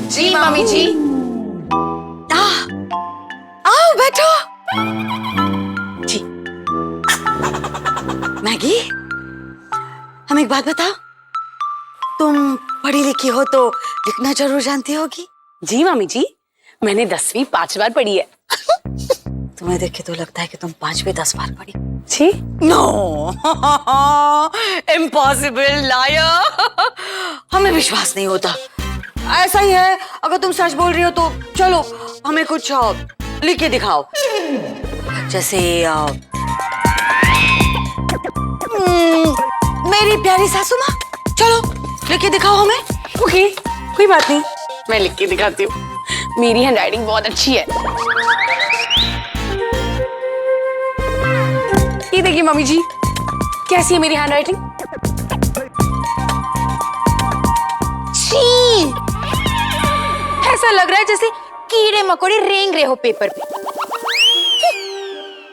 जी mummy जी। आओ बैठो। जी। Maggi, हम एक बात बताओ, तुम पढ़ी लिखी हो तो लिखना जरूर जानती होगी। जी मम्मी जी, मैंने 10वीं 5 बार पढ़ी है। तुम्हें देख के तो लगता है कि तुम 5 भी 10 बार पढ़ी। जी नो, इम्पॉसिबल, लायर। हमें विश्वास नहीं होता। ऐसा ही है, अगर तुम सच बोल रही हो तो चलो हमें कुछ लिख के दिखाओ। जैसे मेरी प्यारी सासू माँ, चलो लिख के दिखाओ हमें। ओके, कोई बात नहीं, मैं लिख के दिखाती हूँ। मेरी हैंडराइटिंग बहुत अच्छी है। ये देखिए मम्मी जी, कैसी है मेरी हैंडराइटिंग? छी, ऐसा लग रहा है जैसे कीड़े मकोड़े रेंग रहे हो पेपर पे।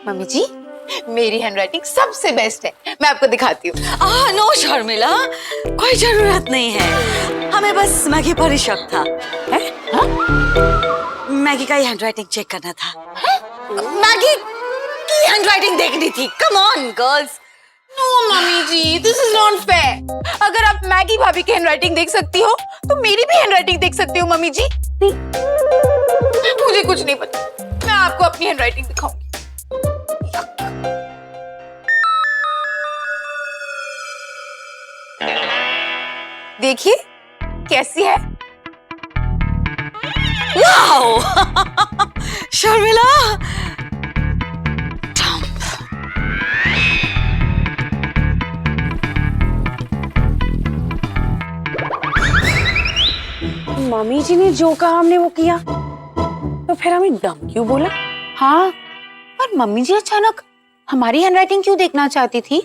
मम्मी जी, मेरी हैंडराइटिंग सबसे बेस्ट है, मैं आपको दिखाती हूँ। नो शर्मिला, कोई जरूरत नहीं है, हमें बस मैगी पर ही शक था। है? हाँ? मैगी का ही हैंडराइटिंग चेक करना था। मैगी की हैंडराइटिंग देखनी थी। Come on girls. No mummy ji, this is not fair. अगर आप मैगी भाभी की हैंडराइटिंग देख सकती हो तो मेरी भी हैंडराइटिंग देख सकती हो मम्मी जी। मुझे कुछ नहीं पता, मैं आपको अपनी हैंडराइटिंग दिखाऊंगी। देखिए कैसी है। वाओ, शर्मिला, मम्मी जी ने जो कहा हमने वो किया, तो फिर हमें डम क्यों बोला? हाँ, और मम्मी जी अचानक हमारी हैंडराइटिंग क्यों देखना चाहती थी?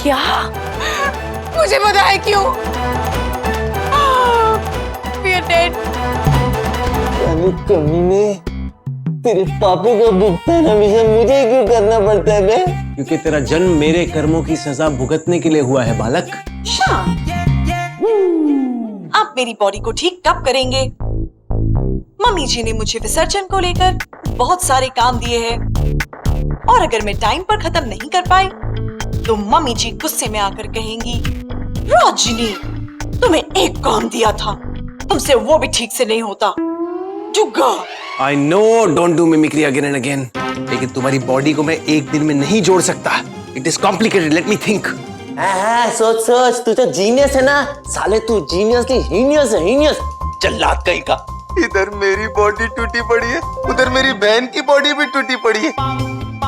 क्या? मुझे पता है क्यों। We are dead. कमीने, तेरे पापों का भुगतान हमेशा मुझे क्यों करना पड़ता है बे? क्योंकि तेरा जन्म मेरे कर्मों की सजा भुगतने के लिए हुआ है बालक। आप मेरी बॉडी को ठीक कब करेंगे? मम्मी जी ने मुझे विसर्जन को लेकर बहुत सारे काम दिए हैं, और अगर मैं टाइम पर खत्म नहीं कर पाई तो मम्मी जी गुस्से में आकर कहेंगी, रोजनी तुम्हें एक काम दिया था, तुमसे वो भी ठीक से नहीं होता। Jugga. I know, don't do mimicry again and again. लेकिन तुम्हारी बॉडी को मैं एक दिन में नहीं जोड़ सकता। It is complicated. Let me think. हाँ, सोच सोच, तू तो जीनियस है ना साले, तू जीनियसली हीनियस है, हीनियस जल्लाद कहीं का। इधर मेरी बॉडी टूटी पड़ी है, उधर मेरी बहन की बॉडी भी टूटी पड़ी है।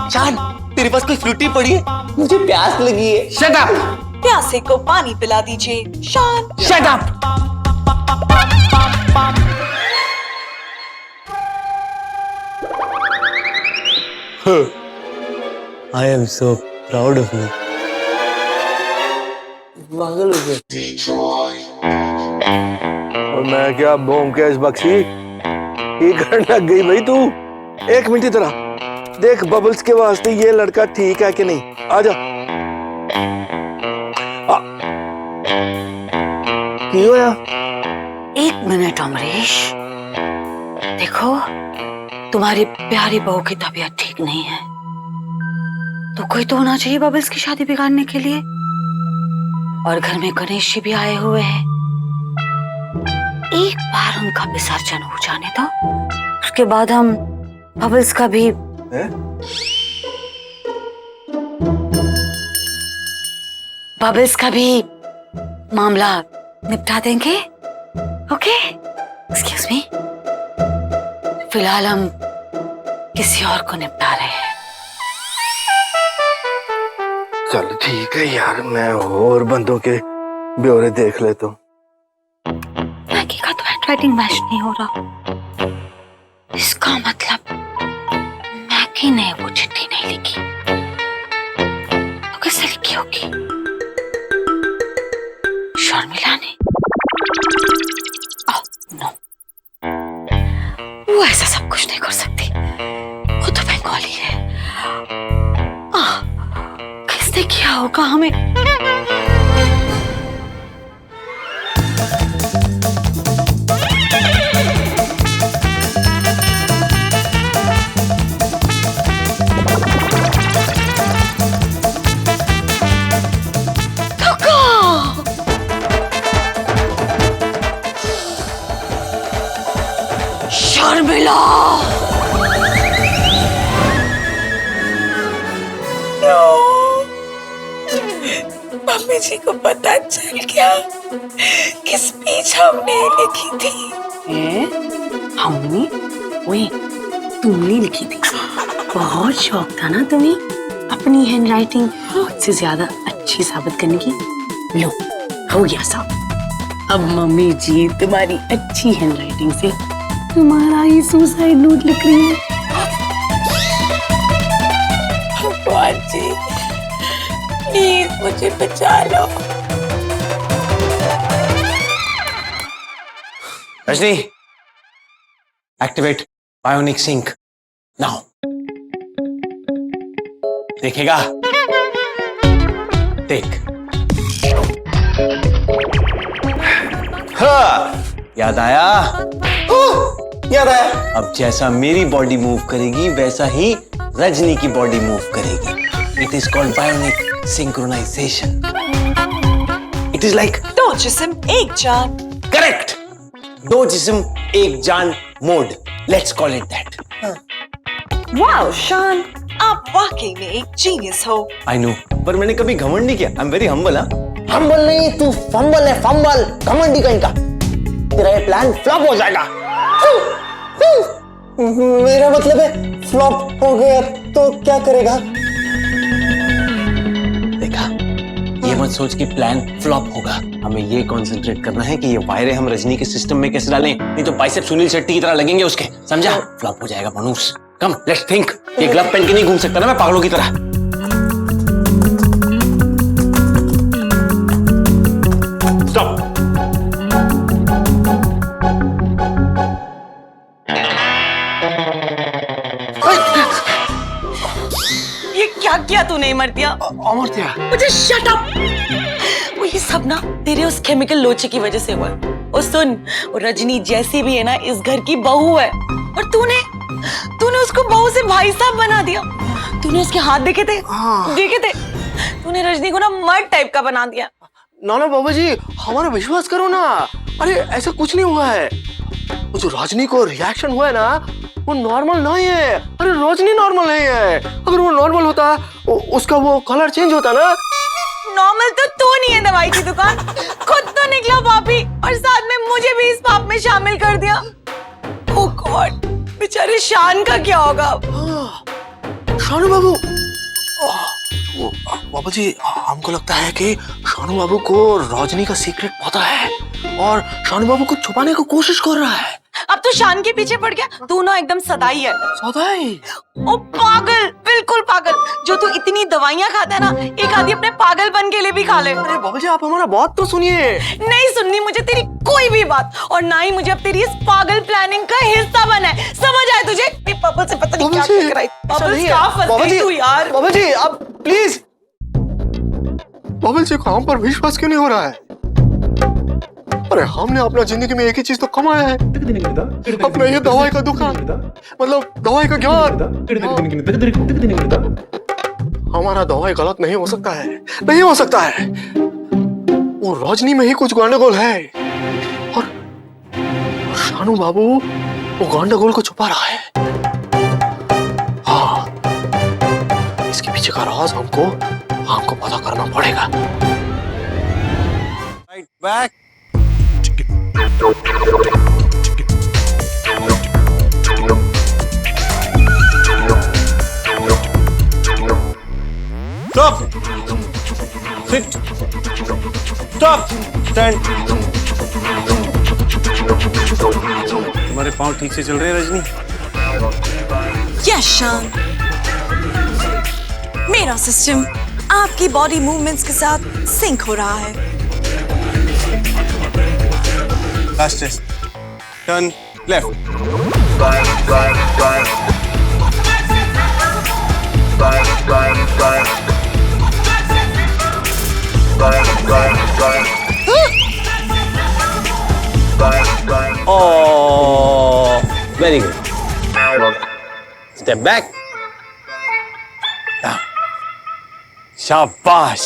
चांद, तेरे पास कोई फ्रूटी पड़ी है? मुझे प्यास लगी है। Shut up. प्यासे को पानी पिला दीजिए। शांत। Shut up. I am so proud of you. पागल हो गया। और मैं क्या बोम क्या इस बक्सी ये करने लग गई भाई तू। एक मिनट इधर आ, देख बबल्स के वास्ते ये लड़का ठीक है कि नहीं। आजा। की होया? 1 मिनट अमरीश, देखो तुम्हारी प्यारी बहू की तबीयत ठीक नहीं है, तो कोई तो होना चाहिए बबल्स की शादी बिगाड़ने के लिए। और घर में गणेश जी भी आए हुए हैं, एक बार उनका विसर्जन हो जाने दो, उसके बाद हम बबल्स का भी मामला निपटा देंगे। ओके, एक्सक्यूज मी, फिलहाल हम किसी और को निपटा रहे हैं। चल ठीक है यार, मैं और बंदों के ब्यौरे देख लेता हूँ। मैगी का तो हैंडराइटिंग मैच नहीं हो रहा, इसका मतलब मैगी ने वो चिट्ठी नहीं लिखी, तो किसने लिखी होगी? शर्मिला ने? ओह नो, वो ऐसा सब कुछ नहीं कर सकती, वो तो बंगाली है। होगा हमें। शर्मिला, मम्मी जी को पता चल गया कि स्पीच हमने लिखी थी। हमने? ओए, तुमने लिखी थी? बहुत शौक था ना तुम्हें अपनी हैंडराइटिंग मुझसे ज्यादा अच्छी साबित करने की। लो, हो गया साबित। अब मम्मी जी तुम्हारी अच्छी हैंडराइटिंग से तुम्हारा ही सुसाइड नोट लिख रही है। भगवान जी, प्लीज मुझे बचा लो। Rajni, activate bionic sync now. देखेगा? देख। हाँ, याद आया? याद आया? अब जैसा मेरी बॉडी मूव करेगी वैसा ही रजनी की बॉडी मूव करेगी। It is called bionic synchronization. It is like दो जिस्म एक जान। करेक्ट, दो जिस्म एक जान mode, let's call it that. Wow Shaan, आप वाकई में एक जीनियस हो। आई नो, पर मैंने कभी घमंड नहीं किया। I am very humble. Humble नहीं, तू फंबल है, फंबल, घमंडी कहीं का। तेरा ये प्लान फ्लॉप हो जाएगा। मेरा मतलब है फ्लॉप हो गया तो क्या करेगा? देखा, ये मत सोच कि प्लान फ्लॉप होगा। हमें ये कंसंट्रेट करना है कि ये वायरें हम रजनी के सिस्टम में कैसे डालें, नहीं तो बाइसेप सुनील शेट्टी की तरह लगेंगे उसके, समझा? फ्लॉप हो जाएगा मनूस। कम, लेट्स थिंक। ये ग्लव पहन के नहीं घूम सकता ना मैं पागलों की तरह। स्टॉप। ये क्या किया तूने इमरतिया? अमरत्या, मुझे शट अप। वो ये सब ना तेरे उस केमिकल लोचे की वजह से हुआ है। और सुन, वो रजनी जैसी भी है ना इस घर की बहू है, और तूने उसको बहू से भाई साहब बना दिया। तूने उसके हाथ देखे थे? देखे थे? तूने रजनी को ना मर्द टाइप का बना दिया। ना बाबा जी, हमारा विश्वास करो ना। अरे ऐसा कुछ नहीं हुआ है। वो जो रजनी को रिएक्शन हुआ है ना, वो नॉर्मल नहीं है। अरे रजनी नॉर्मल नहीं है। अगर वो नॉर्मल होता, उसका वो कलर चेंज होता ना। नॉर्मल तो तू नहीं है दवाई की दुकान। खुद तो निकला पापी, और साथ में मुझे भी इस पाप में शामिल कर दिया। ओह गॉड, बेचारे शान का क्या होगा? शानू बाबू, वो बाबू जी, हमको लगता है कि शानू बाबू को रजनी का सीक्रेट पता है और शानू बाबू को छुपाने की कोशिश कर रहा है। अब तो शान के पीछे पड़ गया। तू ना एकदम सदाई है। सदाई? ओ पागल, बिल्कुल पागल। जो तू इतनी दवाइयाँ खाता है ना, एक आधी अपने पागलपन के लिए भी खा ले। अरे बाबा जी, आप हमारा बात तो सुनिए। नहीं सुननी मुझे तेरी कोई भी बात, और ना ही मुझे अब तेरी इस पागल प्लानिंग का हिस्सा बनना है। समझ आया तुझे? ये बबल से पता नहीं क्या कर रहा है। बबल क्या फंस गई तू यार? बाबा जी, आप प्लीज। बबल जी को हम पर विश्वास क्यों नहीं हो रहा है? अरे हमने अपना जिंदगी में एक ही चीज तो कमाया है, अपना ये दवाई का दुकान, मतलब दवाई का ज्ञान। हमारा दवाई गलत नहीं हो सकता है, नहीं हो सकता है। वो रजनी में ही कुछ गंडगोल है, और शानू बाबू वो गंडगोल को छुपा रहा है। हाँ, इसके पीछे का राज हमको पता करना पड़ेगा। Right back. Stop. Sit. Stop. Stand. तुम्हारे पाँव ठीक से चल रहे हैं रजनी? यस शान, मेरा सिस्टम आपकी बॉडी मूवमेंट्स के साथ सिंक हो रहा है। Last test. Turn left. Step back. शाबाश,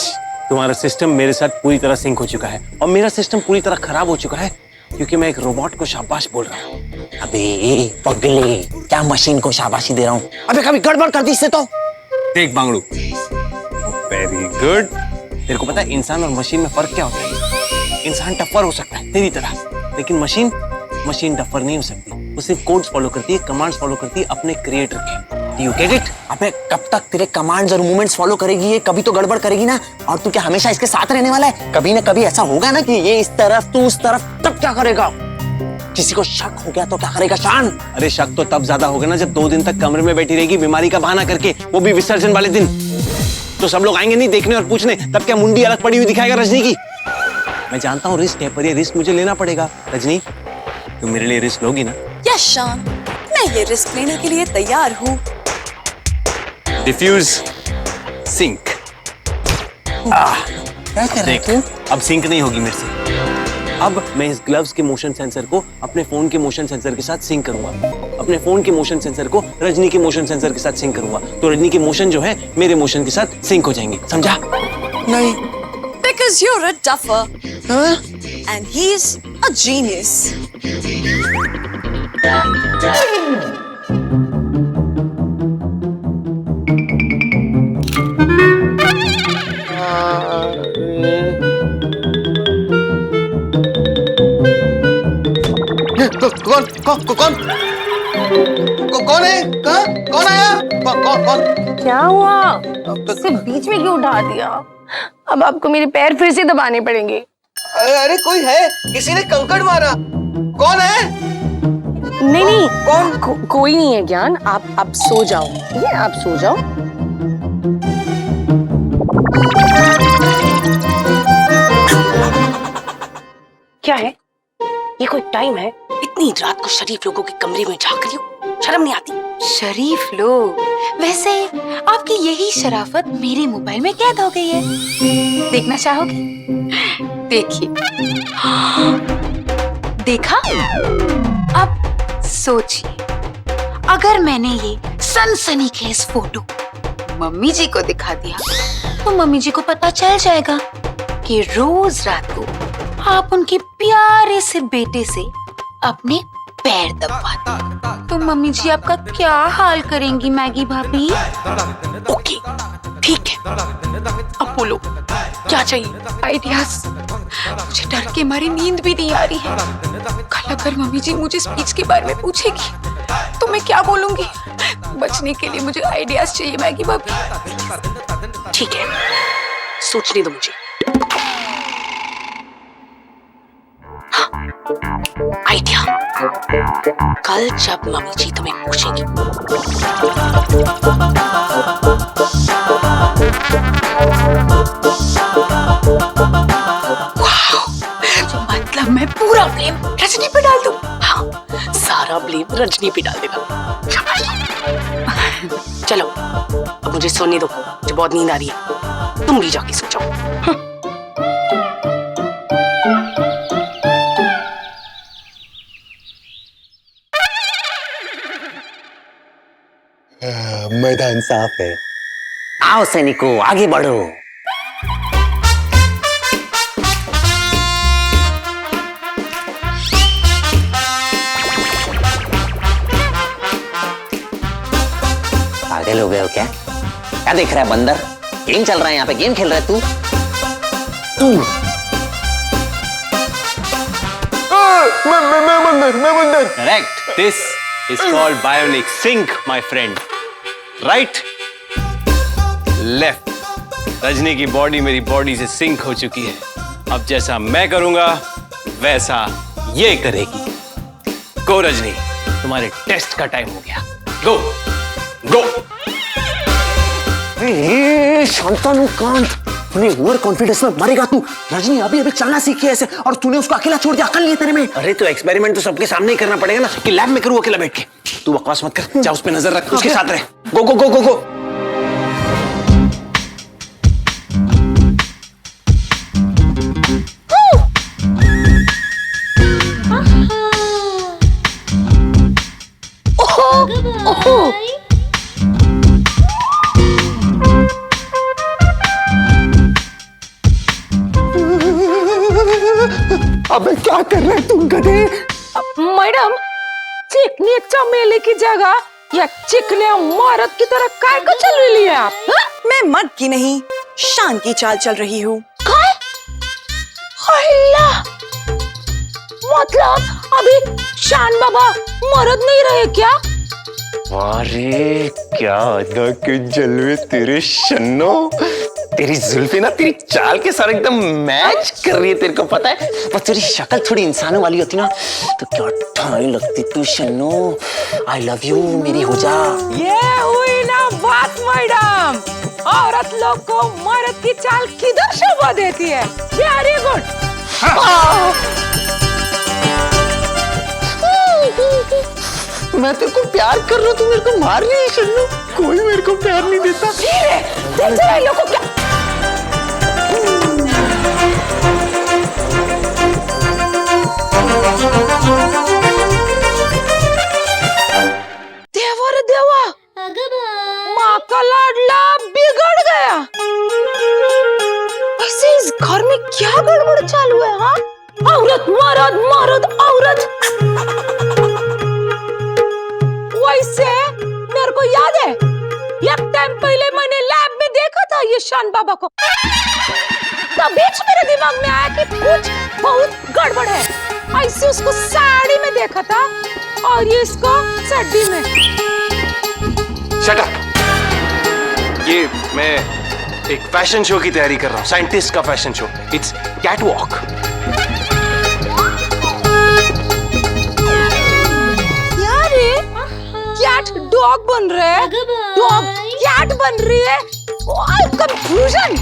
तुम्हारा सिस्टम मेरे साथ पूरी तरह सिंक हो चुका है और मेरा सिस्टम पूरी तरह खराब हो चुका है क्योंकि मैं एक रोबोट को शाबाश बोल रहा हूँ। अबे पगले, क्या मशीन को शाबाशी दे रहा हूँ? अबे कभी गड़बड़ कर दी इससे तो। देख बांगड़ू, वेरी गुड। तेरे को पता है इंसान और मशीन में फर्क क्या होता है? इंसान टफ्फर हो सकता है तेरी तरह, लेकिन मशीन टफ्फर नहीं हो सकती। वो सिर्फ कोड्स फॉलो करती है, कमांड्स फॉलो करती है अपने क्रिएटर के। You get it? अबे कब तक तेरे कमांड्स और मूवमेंट्स फॉलो करेगी ये? कभी तो गड़बड़ करेगी ना। और तू क्या हमेशा इसके साथ रहने वाला है? कभी ना कभी ऐसा होगा ना कि ये इस तरफ तू उस तरफ, तब क्या करेगा? किसी को शक हो गया तो क्या करेगा शान? अरे शक तो तब ज्यादा होगा ना जब 2 दिन तक कमरे में बैठी रहेगी बीमारी का बहाना करके, वो भी विसर्जन वाले दिन। तो सब लोग आएंगे नहीं देखने और पूछने, तब क्या मुंडी अलग पड़ी हुई दिखाएगा रजनी की? मैं जानता हूँ रिस्क है, पर ये रिस्क मुझे लेना पड़ेगा। रजनी, तुम मेरे लिए रिस्क लोगी ना? यस शान, मैं ये रिस्क लेने के लिए तैयार हूँ। Diffuse sync. क्या कर रहे देख, अब सिंक नहीं होगी मेरे से। अब मैं इस ग्लव्स के मोशन सेंसर को अपने फोन के मोशन सेंसर के साथ सिंक करूंगा, अपने फोन के मोशन सेंसर को रजनी के मोशन सेंसर के साथ सिंक करूंगा, तो रजनी के मोशन जो है मेरे मोशन के साथ सिंक हो जाएंगे। समझा? नहीं। Because you're a duffer and he's a genius. कौन है? कौन आया? कौन? क्या हुआ? सिर्फ बीच में क्यों उठा दिया? अब आपको मेरे पैर फिर से दबाने पड़ेंगे। अरे कोई है, किसी ने कंकड़ मारा। कौन है? नहीं, कोई नहीं है ज्ञान। आप सो जाओ, ठीक है? आप सो जाओ। क्या है ये? कोई टाइम है? इतनी रात को शरीफ लोगों के कमरे में झांक रही हो, शर्म नहीं आती? शरीफ लोग, वैसे आपकी यही शराफत मेरे मोबाइल में कैद हो गई है, देखना चाहोगे? देखिए। देखा? अब सोचिए, अगर मैंने ये सनसनीखेज फोटो मम्मी जी को दिखा दिया तो मम्मी जी को पता चल जाएगा कि रोज रात को आप उनके प्यारे से बेटे से अपने पैर दबाते, तो मम्मी जी आपका क्या हाल करेंगी मैगी भाभी? ओके, ठीक है। अब बोलो क्या चाहिए? आइडियाज। मुझे डर के मारी नींद भी नहीं आ रही है। कल अगर मम्मी जी मुझे स्पीच के बारे में पूछेगी तो मैं क्या बोलूंगी? बचने के लिए मुझे आइडियाज चाहिए मैगी भाभी। ठीक है, सोचने दो मुझे। आइडिया। कल जब मम्मी जी तुम्हें पूछेंगी मतलब मैं पूरा ब्लेम रजनी पे डाल दूं? हाँ, सारा ब्लेम रजनी पे डाल देना। चलो अब मुझे सोने दो, मुझे बहुत नींद आ रही है। तुम भी जाके सो जाओ। मैदान साफ है। आओ सैनिकों, आगे बढ़ो। पागल हो गए हो क्या? क्या देख रहा है बंदर? गेम चल रहा है यहाँ पे, गेम खेल रहा है तू। मैं बंदर। Correct. This is called bionic sync my friend. Right, left. Rajni की बॉडी मेरी बॉडी से सिंक हो चुकी है। अब जैसा मैं करूंगा वैसा ये करेगी। गो रजनी, तुम्हारे टेस्ट का टाइम हो गया। गो गो। शांतनु कांत, तूने ओवर कॉन्फिडेंस में मरेगा तू। रजनी अभी अभी चलना सीखी है ऐसे, और तूने उसको अकेला छोड़ दिया। अकल नहीं है तेरे में? अरे तो एक्सपेरिमेंट तो सबके सामने ही करना पड़ेगा ना, कि लैब में करूँ अकेला बैठ के? तू बकवास मत कर, जा उस पे नजर रख, उसके साथ रहे। गो गो गो गो गो। ओह, ओहो अबे क्या कर रहे तुम गधे? मैडम, चिकनी चमेली की जगह या चिकने मर्द की तरह काय को चल रही है आप? हा? मैं मर्द की नहीं, शान की चाल चल रही हूँ। मतलब अभी शान बाबा मर्द नहीं रहे क्या? अरे क्या अदा के जलवे तेरे शन्नो, तेरी जुल्फी ना तेरी चाल के साथ एकदम मैच कर रही है। तेरे को पता है, बस तेरी शक्ल थोड़ी इंसानों वाली होती ना तो क्या ठाई लगती तू शन्नो। आई लव यू मेरी हो जा। ये हुई ना बात मैडम, औरत लोग को मर्द की चाल किधर शोभा देती है। Very good. मैं तेरे को प्यार कर रहा हूँ, तू मेरे को मार रही है शन्नो। कोई मेरे को प्यार नहीं देता। देख लोगों को क्या देवा रे देवा, माँ का लाडला बिगड़ गया। ऐसे इस घर में क्या गड़बड़ चालू है? हाँ, औरत मर्द मर्द औरत। वैसे मेरे को याद है, एक टाइम पहले मैंने लैब में देखा था ये शान बाबा को, तभी मेरे दिमाग में आया कि कुछ बहुत गड़बड़ है। ऐसे उसको साड़ी में देखा था और ये इसको चड्डी में। Shut up! ये मैं एक फैशन शो की तैयारी कर रहा हूँ, साइंटिस्ट का fashion show. It's cat walk. यार ये कैट डॉग बन रहे हैं, डॉग कैट बन रही है। कंफ्यूजन।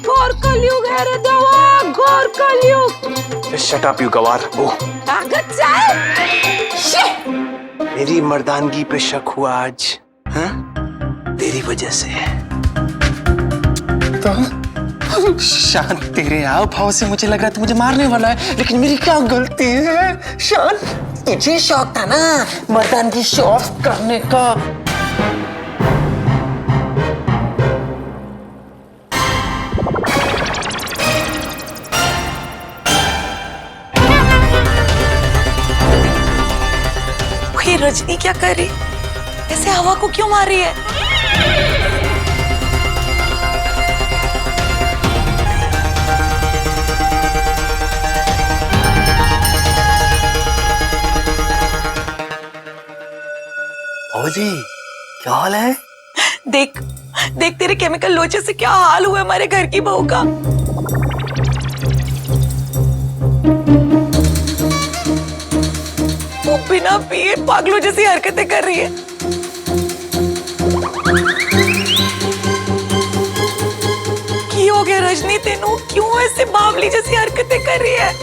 घोर कलयुग है रे देवा, घोर कलयुग। शट अप यू गवार। वो ताकत जाए। मेरी मर्दानगी पे शक हुआ आज, हाँ? तेरी वजह से। तो शान, तेरे आव भाव से मुझे लगा तू मुझे मारने वाला है, लेकिन मेरी क्या गलती है शान? तुझे शौक था ना मर्दानगी शो ऑफ करने का। ये रजनी क्या कर रही? ऐसे हवा को क्यों मार रही है? जी क्या हाल है? देख देख, तेरे केमिकल लोचे से क्या हाल हुआ हमारे घर की बहू का। वो बिना पिए पागलों जैसी हरकतें कर रही है। की हो गया रजनी तेनू? क्यों ऐसे बावली जैसी हरकतें कर रही है?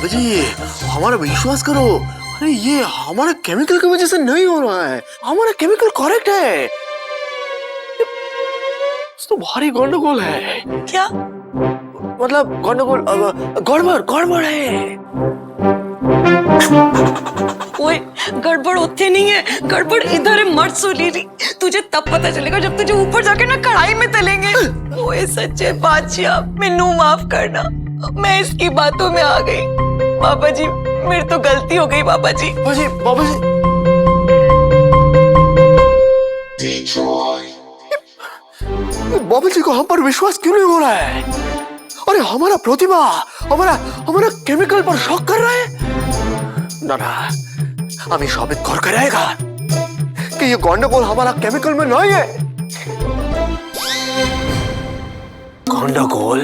जी हमारा विश्वास करो, अरे ये हमारा केमिकल की वजह से नहीं हो रहा है, हमारा केमिकल करेक्ट है। तो भारी गंडगोल है। क्या? मतलब गंडगोल, गड़बड़ गड़बड़ है। ओए, गड़बड़ होते नहीं है, गड़बड़ इधर है। मर्द सुनीली, तुझे तब पता चलेगा जब तुझे ऊपर जाके ना कढ़ाई में तलेंगे। ओए सच्चे बादशाह, मैनू माफ करना, मैं इसकी बातों में आ गई। बाबा जी, मेरी तो गलती हो गई बाबा जी। बाबा जी, बाबा जी। बाबा जी को हम पर विश्वास क्यों नहीं हो रहा है? अरे हमारा प्रतिभा, हमारा हमारा केमिकल पर शौक कर रहा है ना? हमें साबित कर रहेगा कि ये गंडगोल हमारा केमिकल में नहीं है। गंडगोल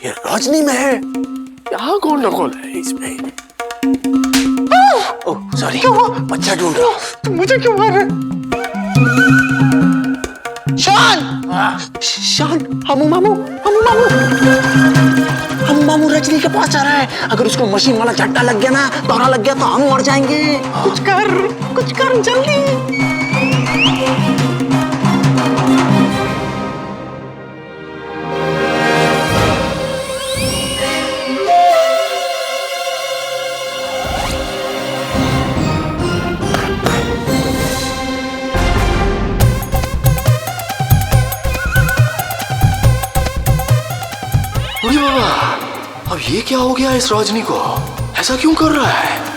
ये रजनी में है। क्या गंडगोल है इसमें? ओह सॉरी, बच्चा ढूंढ रहा हूं। तुम मुझे क्यों मार रहे? शान, शान, हमू मामू, हमू मामू, हम मामू रजनी के पास आ रहा है। अगर उसको मशीन वाला झटका लग गया ना, दौरा लग गया तो हम मर जाएंगे। कुछ कर जल्दी। ओए बाबा, अब ये क्या हो गया इस रजनी को? ऐसा क्यों कर रहा है?